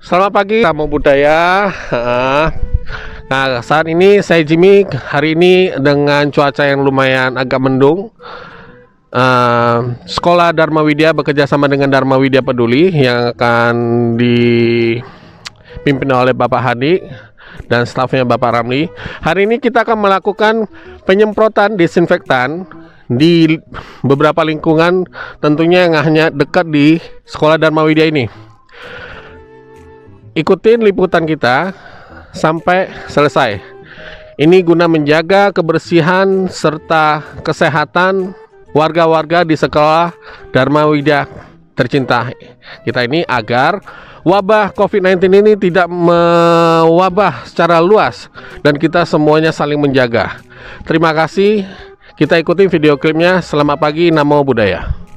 Selamat pagi, Namo Buddhaya. Nah, saat ini saya Jimmy. Hari ini dengan cuaca yang lumayan agak mendung. Sekolah Dharma Widya bekerja sama dengan Dharma Widya Peduli yang akan dipimpin oleh Bapak Hadi dan stafnya Bapak Ramli. Hari ini kita akan melakukan penyemprotan disinfektan di beberapa lingkungan, tentunya yang hanya dekat di Sekolah Dharma Widya ini. Ikutin liputan kita sampai selesai. Ini guna menjaga kebersihan serta kesehatan warga-warga di sekolah Dharma Widya tercinta kita ini, agar wabah COVID-19 ini tidak mewabah secara luas dan kita semuanya saling menjaga. Terima kasih. Kita ikuti video klipnya. Selamat pagi, Namo Buddhaya.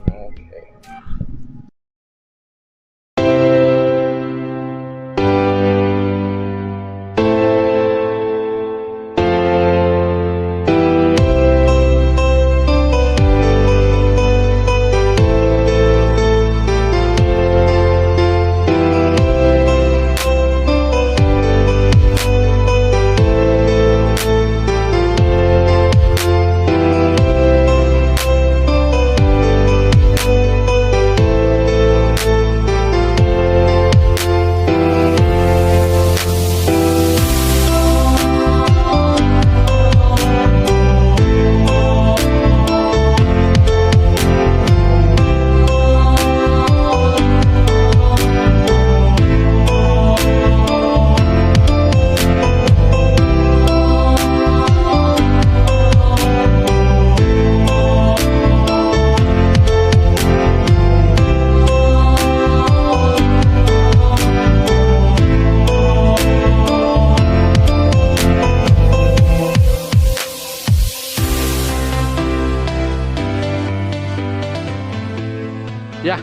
Ya,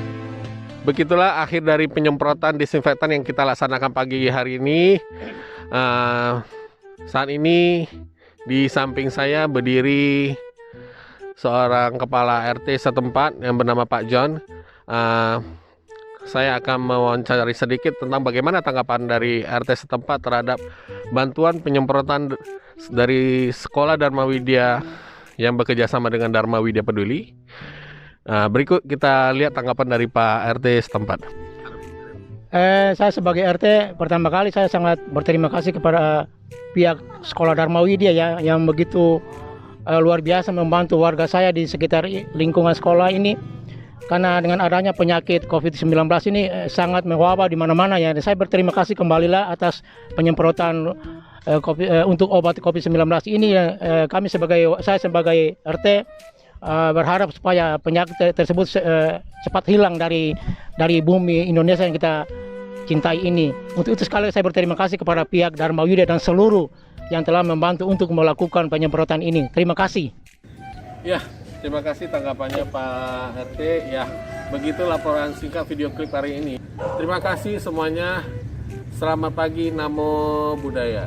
begitulah akhir dari penyemprotan disinfektan yang kita laksanakan pagi hari ini. Saat ini di samping saya berdiri seorang kepala RT setempat yang bernama Pak John. Saya akan mewawancari sedikit tentang bagaimana tanggapan dari RT setempat terhadap bantuan penyemprotan dari Sekolah Dharma Widya yang bekerja sama dengan Dharma Widya Peduli. Berikut kita lihat tanggapan dari Pak RT setempat. Saya sebagai RT, pertama kali saya sangat berterima kasih kepada pihak Sekolah Dharma Widya ya, yang begitu luar biasa membantu warga saya di sekitar lingkungan sekolah ini. Karena dengan adanya penyakit COVID-19 ini sangat mewabah di mana-mana ya. Saya berterima kasih kembalilah atas penyemprotan untuk obat COVID-19 ini. Saya sebagai RT berharap supaya penyakit tersebut cepat hilang dari bumi Indonesia yang kita cintai ini. Untuk itu sekali saya berterima kasih kepada pihak Dharma Widya dan seluruh yang telah membantu untuk melakukan penyemprotan ini. Terima kasih. Ya, terima kasih tanggapannya Pak RT. Ya, begitu laporan singkat video klip hari ini. Terima kasih semuanya. Selamat pagi, Namo Buddhaya.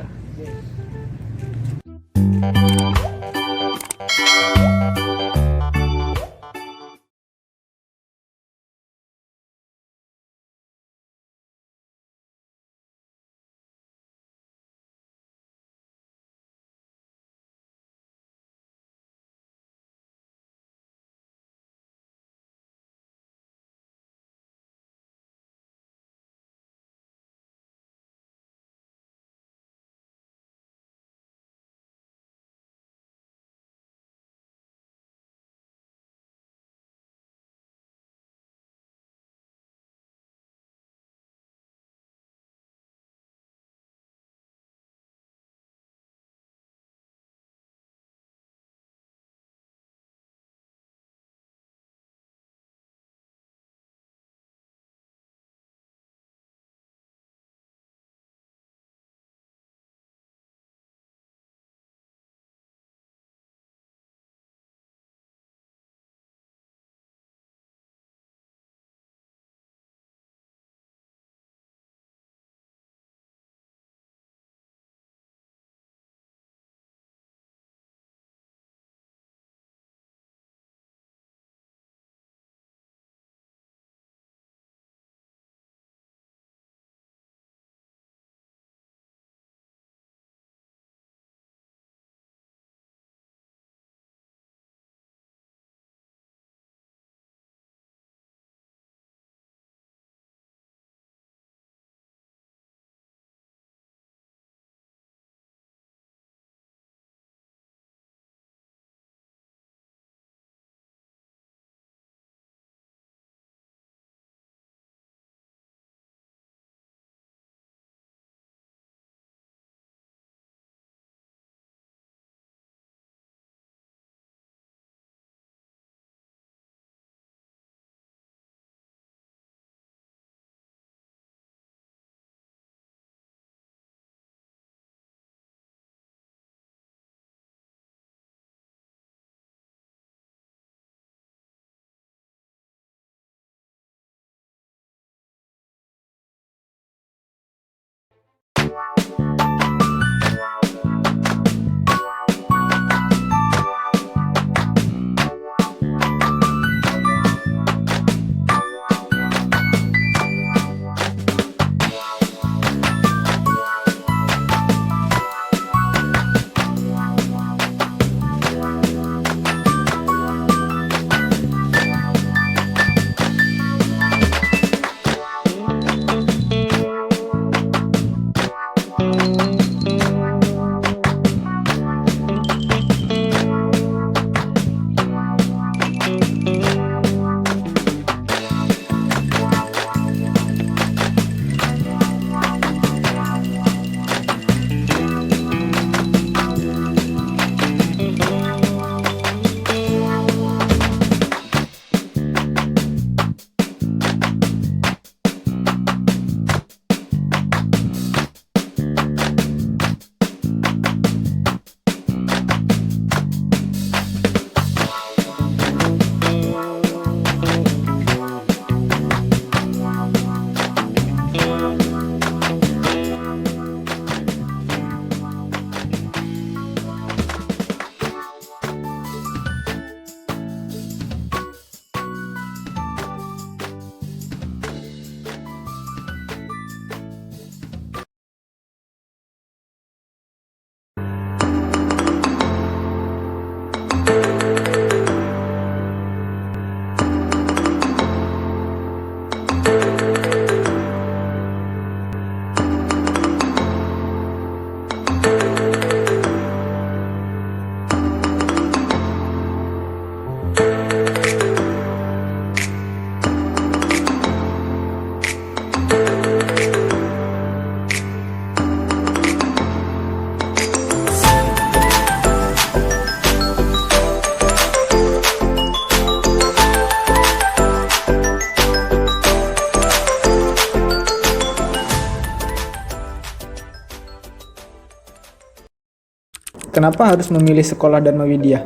Kenapa harus memilih sekolah Dharma Widya?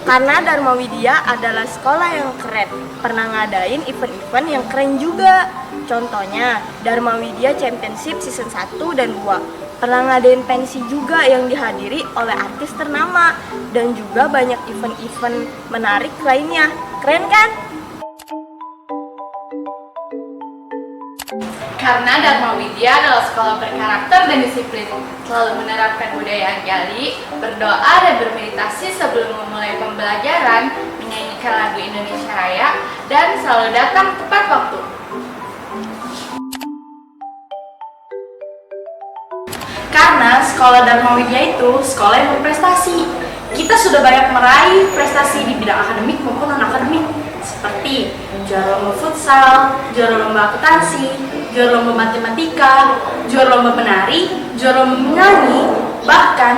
Karena Dharma Widya adalah sekolah yang keren, pernah ngadain event-event yang keren juga. Contohnya, Dharma Widya Championship Season 1 dan 2. Pernah ngadain pensi juga yang dihadiri oleh artis ternama. Dan juga banyak event-event menarik lainnya. Keren kan? Karena Dharma Widya adalah sekolah berkarakter dan disiplin, selalu menerapkan budaya Anjali, berdoa dan bermeditasi sebelum memulai pembelajaran, menyanyikan lagu Indonesia Raya, dan selalu datang tepat waktu. Karena sekolah Dharma Widya itu sekolah yang berprestasi. Kita sudah banyak meraih prestasi di bidang akademik maupun non-akademik, seperti juara lomba futsal, juara lomba akuntansi, juara lomba matematika, juara lomba menari, juara lomba menyanyi. Bahkan,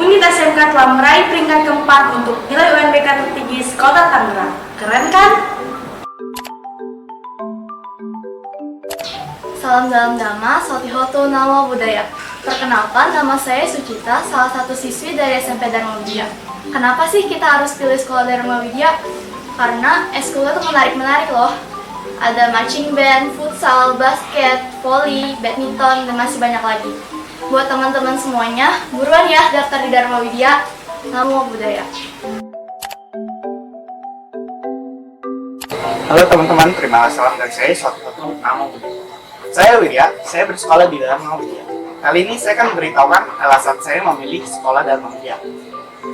unit SMK telah meraih peringkat keempat untuk nilai UNBK tertinggi Kota Tangerang. Keren kan? Salam dalam Dhamma, Sotihoto Namo Buddhaya. Perkenalkan, nama saya Sucita, salah satu siswi dari SMP Dharma Widya. Kenapa sih kita harus pilih sekolah Dharma Widya? Karena eskulnya tuh menarik-menarik loh. Ada marching band, futsal, basket, volley, badminton, dan masih banyak lagi. Buat teman-teman semuanya, buruan ya daftar di Dharma Widya. Namo Buddhaya. Halo teman-teman, terima kasih salam dari saya, Sotihoto Namo Buddhaya. Saya Widya, saya bersekolah di Dharma Widya. Kali ini saya akan memberitahukan alasan saya memilih sekolah Dharma Widya.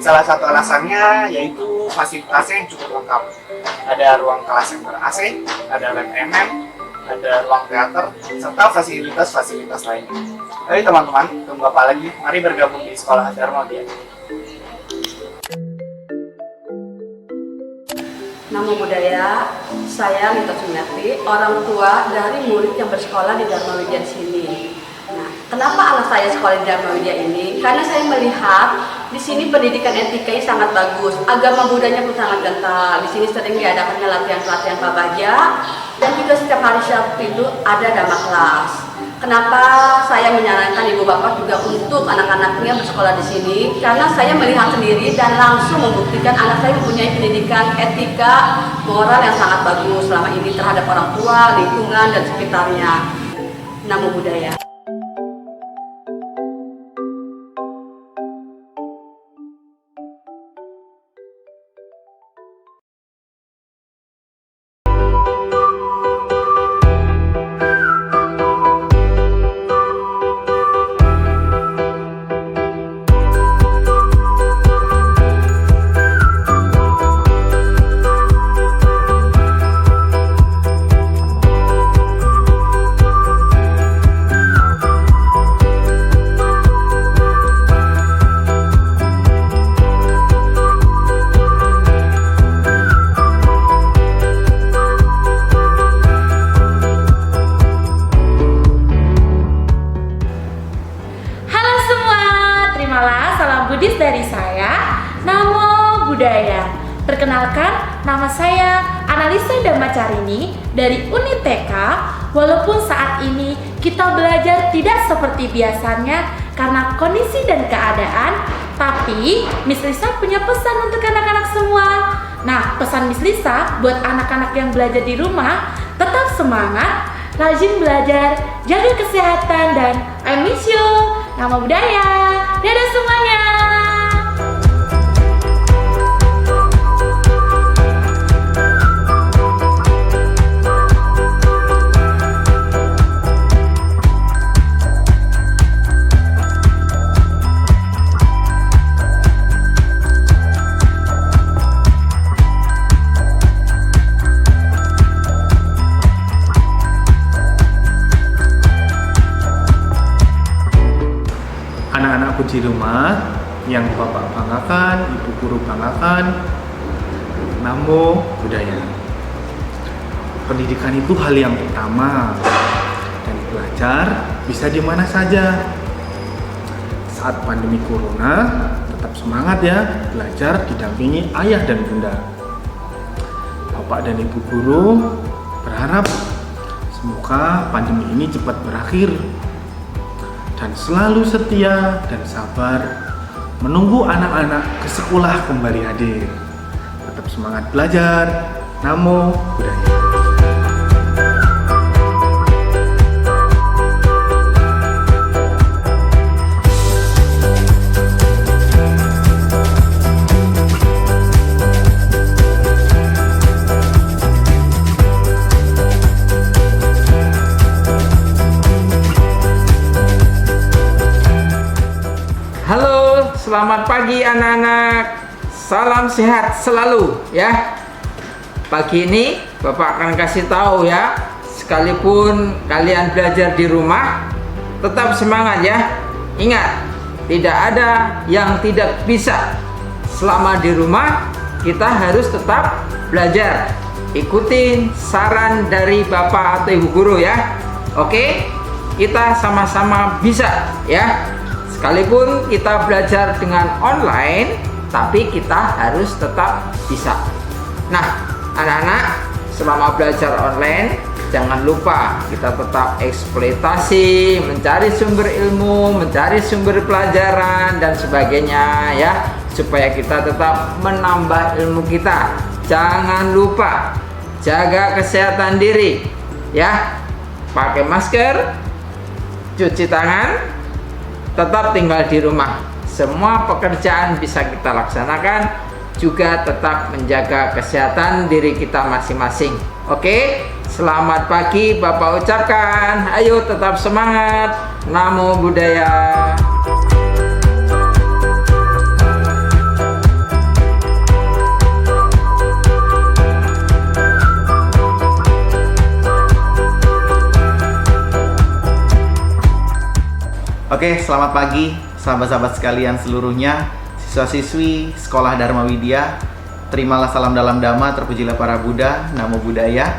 Salah satu alasannya yaitu fasilitasnya yang cukup lengkap. Ada ruang kelas yang ber-AC, ada lab MM, ada ruang teater, serta fasilitas-fasilitas lainnya. Jadi teman-teman, tunggu apa lagi? Mari bergabung di sekolah Dharma Widya. Namo Buddhaya, saya Lita Sumiati, orang tua dari murid yang bersekolah di Dharma Widya sini. Nah, kenapa anak saya sekolah di Dharma Widya ini? Karena saya melihat di sini pendidikan etikanya sangat bagus, agama Budanya pun sangat kental. Di sini sering diadakannya latihan-latihan Pabagya, dan juga setiap hari Sabtu itu ada Dhamma kelas. Kenapa saya menyarankan ibu bapak juga untuk anak-anaknya bersekolah di sini? Karena saya melihat sendiri dan langsung membuktikan anak saya mempunyai pendidikan etika, moral yang sangat bagus selama ini terhadap orang tua, lingkungan, dan sekitarnya. Namo Buddhaya. Buddhis dari saya, Namo Buddhaya. Perkenalkan, nama saya Analisa Dhammacarini dari Unit TK. Walaupun saat ini kita belajar tidak seperti biasanya karena kondisi dan keadaan, tapi Miss Lisa punya pesan untuk anak-anak semua. Nah, pesan Miss Lisa buat anak-anak yang belajar di rumah, tetap semangat, rajin belajar, jaga kesehatan, dan I miss you. Namo Buddhaya. Dadah semuanya. Anak-anakku di rumah yang Bapak banggakan, Ibu Guru banggakan, Namo Buddhaya. Pendidikan itu hal yang utama dan belajar bisa di mana saja. Saat pandemi Corona, tetap semangat ya, belajar didampingi ayah dan bunda. Bapak dan Ibu Guru berharap semoga pandemi ini cepat berakhir. dan selalu setia dan sabar menunggu anak-anak ke sekolah kembali hadir. Tetap semangat belajar. Namo Buddhaya. Halo, selamat pagi anak-anak. Salam sehat selalu ya. Pagi ini Bapak akan kasih tahu ya, sekalipun kalian belajar di rumah, tetap semangat ya. Ingat, tidak ada yang tidak bisa. Selama di rumah, kita harus tetap belajar. Ikutin saran dari Bapak atau Ibu Guru ya. Oke, kita sama-sama bisa ya. Sekalipun kita belajar dengan online, tapi kita harus tetap bisa. Nah, anak-anak, selama belajar online, jangan lupa kita tetap eksploitasi, mencari sumber ilmu, mencari sumber pelajaran, dan sebagainya ya, supaya kita tetap menambah ilmu kita. Jangan lupa jaga kesehatan diri ya, pakai masker, cuci tangan, tetap tinggal di rumah. Semua pekerjaan bisa kita laksanakan, juga tetap menjaga kesehatan diri kita masing-masing. Oke, selamat pagi Bapak ucapkan. Ayo tetap semangat. Namo Buddhaya. Oke, selamat pagi sahabat-sahabat sekalian seluruhnya, siswa-siswi Sekolah Dharma Widya. Terimalah salam dalam Dhamma, terpujilah para Buddha, Namo Buddhaya.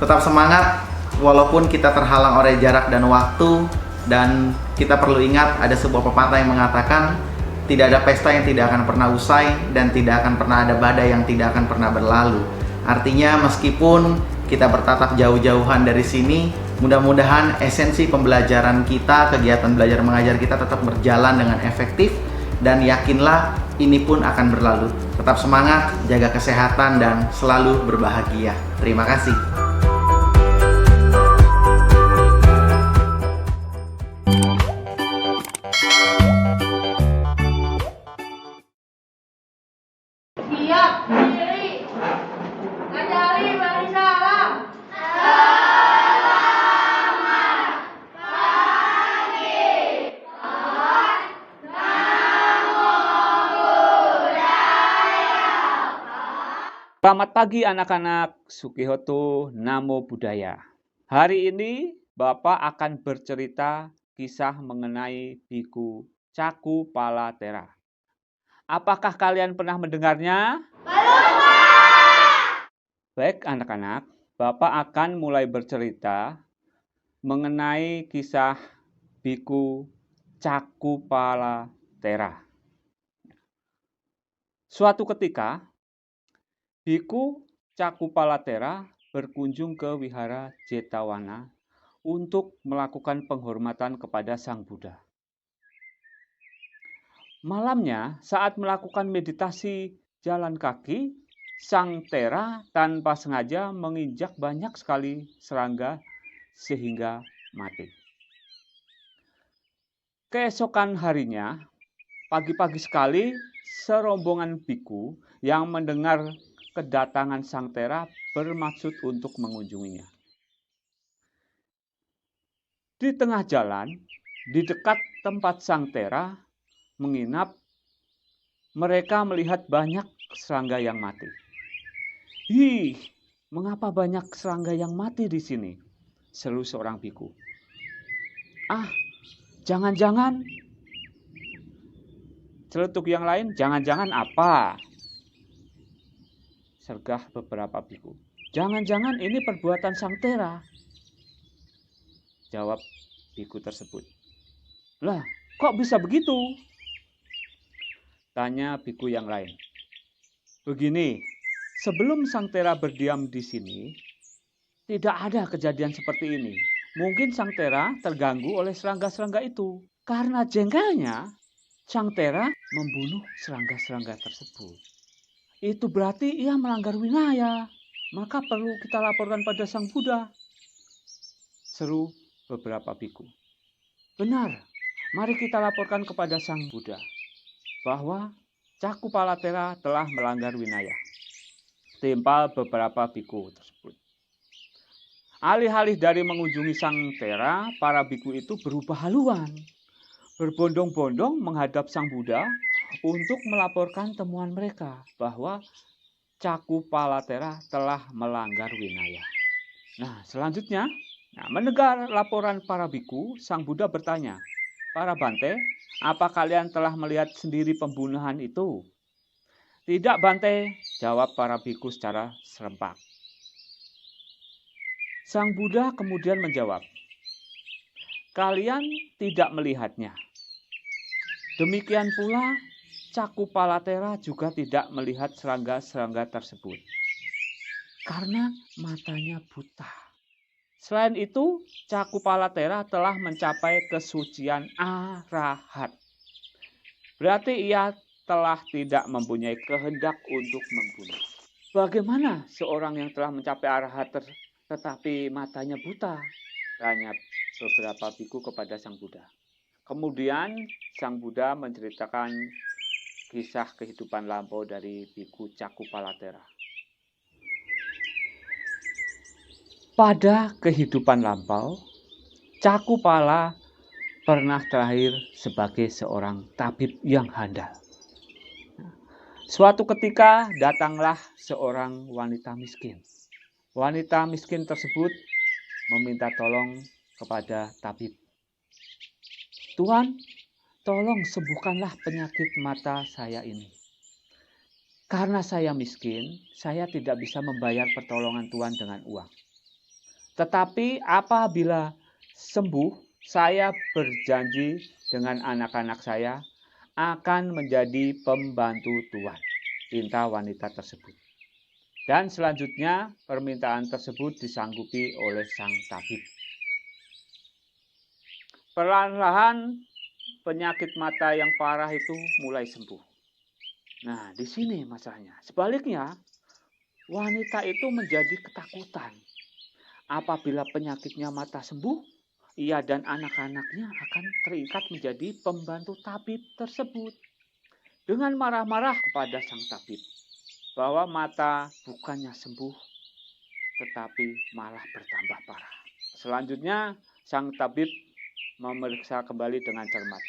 Tetap semangat walaupun kita terhalang oleh jarak dan waktu, dan kita perlu ingat ada sebuah pepatah yang mengatakan tidak ada pesta yang tidak akan pernah usai, dan tidak akan pernah ada badai yang tidak akan pernah berlalu. Artinya meskipun kita bertatap jauh-jauhan dari sini, mudah-mudahan esensi pembelajaran kita, kegiatan belajar mengajar kita tetap berjalan dengan efektif, dan yakinlah ini pun akan berlalu. Tetap semangat, jaga kesehatan, dan selalu berbahagia. Terima kasih. Siap, diri. Ngajari bari salam. Selamat pagi anak-anak, Sukihoto, Namo Buddhaya. Hari ini Bapak akan bercerita kisah mengenai Biku Caku Palatera. Apakah kalian pernah mendengarnya? Belum, Pak! Baik anak-anak, Bapak akan mulai bercerita mengenai kisah Biku Caku Palatera. Suatu ketika, Biku Caku Palatera berkunjung ke wihara Jetawana untuk melakukan penghormatan kepada Sang Buddha. Malamnya, saat melakukan meditasi jalan kaki, Sang Tera tanpa sengaja menginjak banyak sekali serangga sehingga mati. Keesokan harinya, pagi-pagi sekali, serombongan biku yang mendengar kedatangan Sang Tera bermaksud untuk mengunjunginya. Di tengah jalan, di dekat tempat Sang Tera menginap, mereka melihat banyak serangga yang mati. "Hi, mengapa banyak serangga yang mati di sini?" seru seorang biku. "Ah, jangan-jangan..." Celetuk yang lain, "Jangan-jangan apa?" sergah beberapa biku. "Jangan-jangan ini perbuatan Sang Tera," jawab biku tersebut. "Lah, kok bisa begitu?" tanya biku yang lain. "Begini, sebelum Sang Tera berdiam di sini, tidak ada kejadian seperti ini. Mungkin Sang Tera terganggu oleh serangga-serangga itu. Karena jengkelnya, Sang Tera membunuh serangga-serangga tersebut. Itu berarti ia melanggar winaya. Maka perlu kita laporkan pada Sang Buddha. Seru beberapa biku. Benar, mari kita laporkan kepada Sang Buddha bahwa Cakupalatera telah melanggar winaya. Timpal beberapa biku tersebut. Alih-alih dari mengunjungi Sang Tera, para biku itu berubah haluan. Berbondong-bondong menghadap Sang Buddha untuk melaporkan temuan mereka bahwa Cakupalatera telah melanggar winaya. Nah, selanjutnya, mendengar laporan para biku, Sang Buddha bertanya, "Para Bante, apa kalian telah melihat sendiri pembunuhan itu?" "Tidak, Bante," jawab para biku secara serempak. Sang Buddha kemudian menjawab, "Kalian tidak melihatnya. Demikian pula Cakupalatera juga tidak melihat serangga-serangga tersebut karena matanya buta. Selain itu, Cakupalatera telah mencapai kesucian arahat. Berarti ia telah tidak mempunyai kehendak untuk membunuh." "Bagaimana seorang yang telah mencapai arahat tetapi matanya buta?" tanya beberapa biku kepada Sang Buddha. Kemudian Sang Buddha menceritakan kisah kehidupan lampau dari biku Cakupalatera. Pada kehidupan lampau, Cakupala pernah terlahir sebagai seorang tabib yang handal. Suatu ketika datanglah seorang wanita miskin. Wanita miskin tersebut meminta tolong kepada tabib. "Tuan, tolong sembuhkanlah penyakit mata saya ini. Karena saya miskin, saya tidak bisa membayar pertolongan Tuan dengan uang. Tetapi apabila sembuh, saya berjanji dengan anak-anak saya akan menjadi pembantu Tuan," pinta wanita tersebut. Dan selanjutnya permintaan tersebut disanggupi oleh sang tabib. Perlahan-lahan penyakit mata yang parah itu mulai sembuh. Nah, di sini masalahnya. Sebaliknya, wanita itu menjadi ketakutan. Apabila penyakitnya mata sembuh, ia dan anak-anaknya akan terikat menjadi pembantu tabib tersebut. Dengan marah-marah kepada sang tabib bahwa mata bukannya sembuh, tetapi malah bertambah parah. Selanjutnya, sang tabib memeriksa kembali dengan cermat.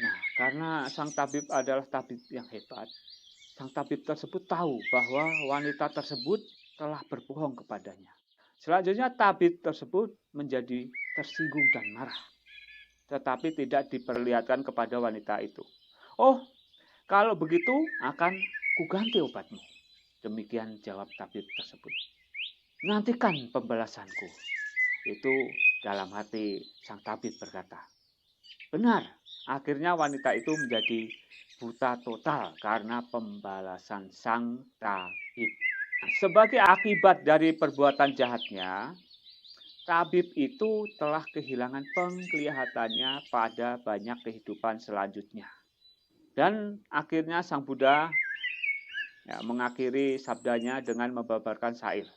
Nah, karena sang tabib adalah tabib yang hebat, sang tabib tersebut tahu bahwa wanita tersebut telah berbohong kepadanya. Selanjutnya, tabib tersebut menjadi tersinggung dan marah, tetapi tidak diperlihatkan kepada wanita itu. "Oh, kalau begitu akan kuganti obatmu." Demikian jawab tabib tersebut. "Nantikan pembalasanku." Itu dalam hati sang tabib berkata. Benar, akhirnya wanita itu menjadi buta total karena pembalasan sang tabib. Sebagai akibat dari perbuatan jahatnya, tabib itu telah kehilangan penglihatannya pada banyak kehidupan selanjutnya. Dan akhirnya Sang Buddha mengakhiri sabdanya dengan membabarkan syair.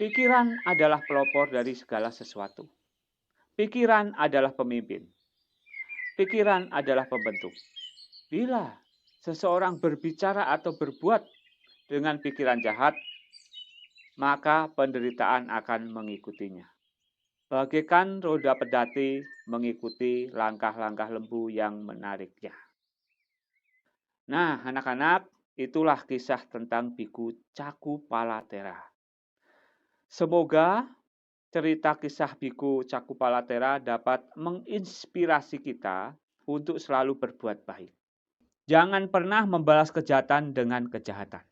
"Pikiran adalah pelopor dari segala sesuatu. Pikiran adalah pemimpin. Pikiran adalah pembentuk. Bila seseorang berbicara atau berbuat dengan pikiran jahat, maka penderitaan akan mengikutinya. Bagaikan roda pedati mengikuti langkah-langkah lembu yang menariknya." Nah, anak-anak, itulah kisah tentang biku Cakupalatera. Semoga cerita kisah biku Cakupalatera dapat menginspirasi kita untuk selalu berbuat baik. Jangan pernah membalas kejahatan dengan kejahatan.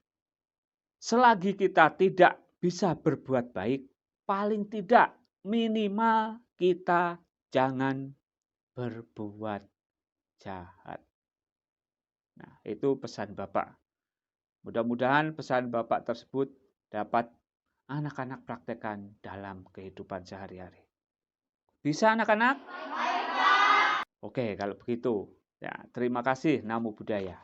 Selagi kita tidak bisa berbuat baik, paling tidak minimal kita jangan berbuat jahat. Nah, itu pesan Bapak. Mudah-mudahan pesan Bapak tersebut dapat anak-anak praktekkan dalam kehidupan sehari-hari. Bisa anak-anak? Oke, kalau begitu. Ya, terima kasih Namo Buddhaya.